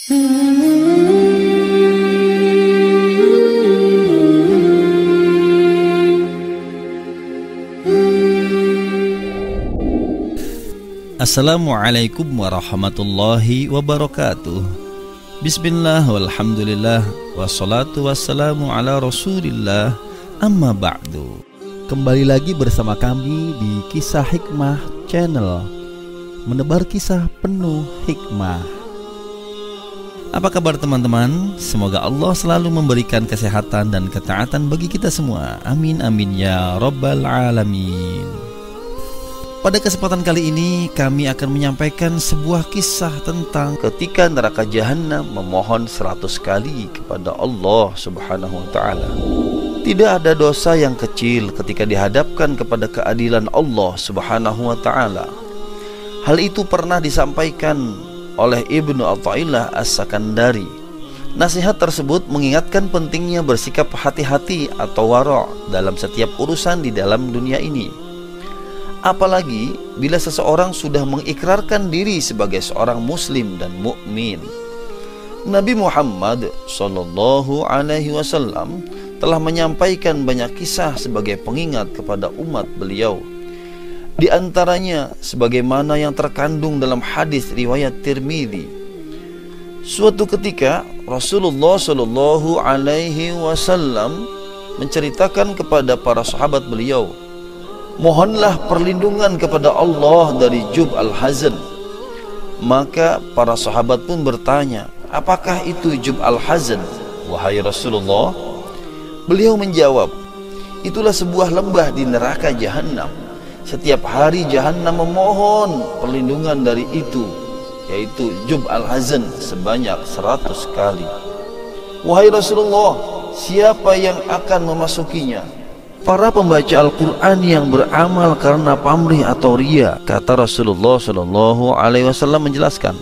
Assalamualaikum warahmatullahi wabarakatuh. Bismillah walhamdulillah wassalatu wassalamu ala rasulillah, amma ba'du. Kembali lagi bersama kami di Kisah Hikmah Channel, menebar kisah penuh hikmah. Apa kabar teman-teman? Semoga Allah selalu memberikan kesehatan dan ketaatan bagi kita semua. Amin amin ya rabbal alamin. Pada kesempatan kali ini kami akan menyampaikan sebuah kisah tentang ketika neraka jahanam memohon 100 kali kepada Allah Subhanahu wa ta'ala. Tidak ada dosa yang kecil ketika dihadapkan kepada keadilan Allah Subhanahu wa ta'ala. Hal itu pernah disampaikan oleh Ibnu Athaillah As-Sakandari. Nasihat tersebut mengingatkan pentingnya bersikap hati-hati atau wara' dalam setiap urusan di dalam dunia ini. Apalagi bila seseorang sudah mengikrarkan diri sebagai seorang muslim dan mukmin. Nabi Muhammad sallallahu alaihi wasallam telah menyampaikan banyak kisah sebagai pengingat kepada umat beliau. Di antaranya sebagaimana yang terkandung dalam hadis riwayat Tirmidzi. Suatu ketika Rasulullah sallallahu alaihi wasallam menceritakan kepada para sahabat beliau, mohonlah perlindungan kepada Allah dari Jub al-Hazan. Maka para sahabat pun bertanya, apakah itu Jub al-Hazan, wahai Rasulullah? Beliau menjawab, itulah sebuah lembah di neraka jahanam. Setiap hari jahanam memohon perlindungan dari itu, yaitu Jub al-Hazan sebanyak 100 kali. Wahai Rasulullah, siapa yang akan memasukinya? Para pembaca Al-Quran yang beramal karena pamrih atau ria, kata Rasulullah Shallallahu Alaihi Wasallam menjelaskan.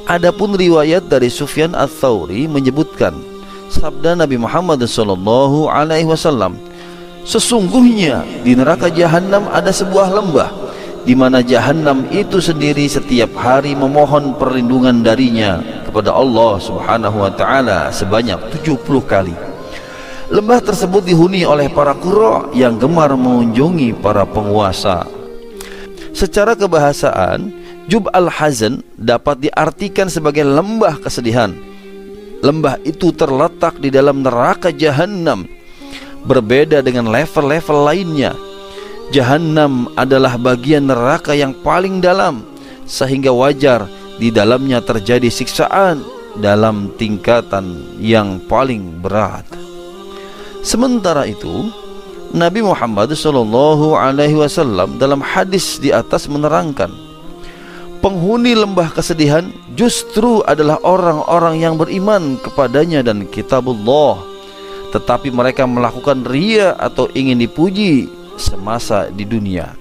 Adapun riwayat dari Sufyan Ats-Tsauri menyebutkan sabda Nabi Muhammad Shallallahu Alaihi Wasallam, sesungguhnya di neraka jahanam ada sebuah lembah, di mana jahanam itu sendiri setiap hari memohon perlindungan darinya kepada Allah Subhanahu Wa Taala sebanyak 70 kali. Lembah tersebut dihuni oleh para qurra yang gemar mengunjungi para penguasa. Secara kebahasaan, Jub al-Hazan dapat diartikan sebagai lembah kesedihan. Lembah itu terletak di dalam neraka jahanam. Berbeda dengan level-level lainnya, jahanam adalah bagian neraka yang paling dalam, sehingga wajar di dalamnya terjadi siksaan dalam tingkatan yang paling berat. Sementara itu, Nabi Muhammad sallallahu alaihi wasallam dalam hadis di atas menerangkan, penghuni lembah kesedihan justru adalah orang-orang yang beriman kepadanya dan kitabullah, tetapi mereka melakukan riya atau ingin dipuji semasa di dunia.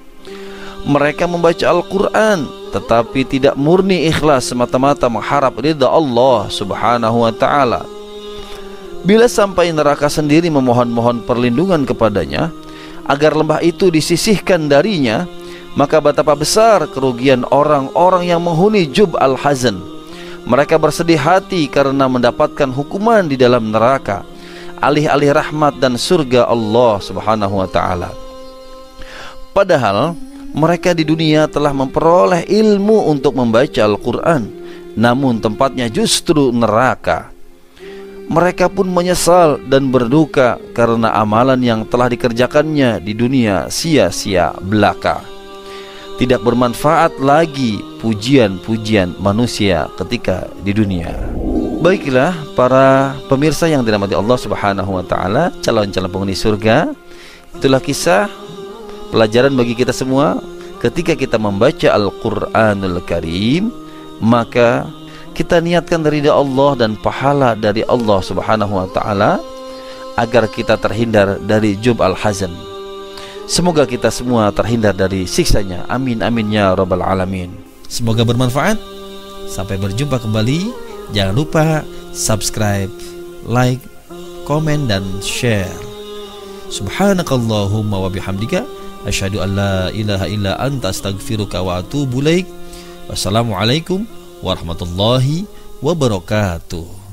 Mereka membaca Al-Quran tetapi tidak murni ikhlas semata-mata mengharap ridha Allah Subhanahu wa ta'ala. Bila sampai neraka sendiri memohon-mohon perlindungan kepadanya agar lembah itu disisihkan darinya, maka betapa besar kerugian orang-orang yang menghuni Jub al-Hazan. Mereka bersedih hati karena mendapatkan hukuman di dalam neraka, alih-alih rahmat dan surga Allah Subhanahu wa ta'ala. Padahal mereka di dunia telah memperoleh ilmu untuk membaca Al-Quran, namun tempatnya justru neraka. Mereka pun menyesal dan berduka karena amalan yang telah dikerjakannya di dunia sia-sia belaka. Tidak bermanfaat lagi pujian-pujian manusia ketika di dunia. Baiklah para pemirsa yang dirahmati Allah Subhanahu wa ta'ala, calon-calon penghuni surga, itulah kisah pelajaran bagi kita semua. Ketika kita membaca Al-Quranul Karim, maka kita niatkan ridha Allah dan pahala dari Allah Subhanahu wa ta'ala agar kita terhindar dari Jub al-Hazan. Semoga kita semua terhindar dari siksanya. Amin amin ya rabbal alamin. Semoga bermanfaat. Sampai berjumpa kembali. Jangan lupa subscribe, like, komen, dan share. Subhanakallahumma wa bihamdika asyhadu an la ilaha illa anta astaghfiruka wa atubu ilaik. Wassalamualaikum warahmatullahi wabarakatuh.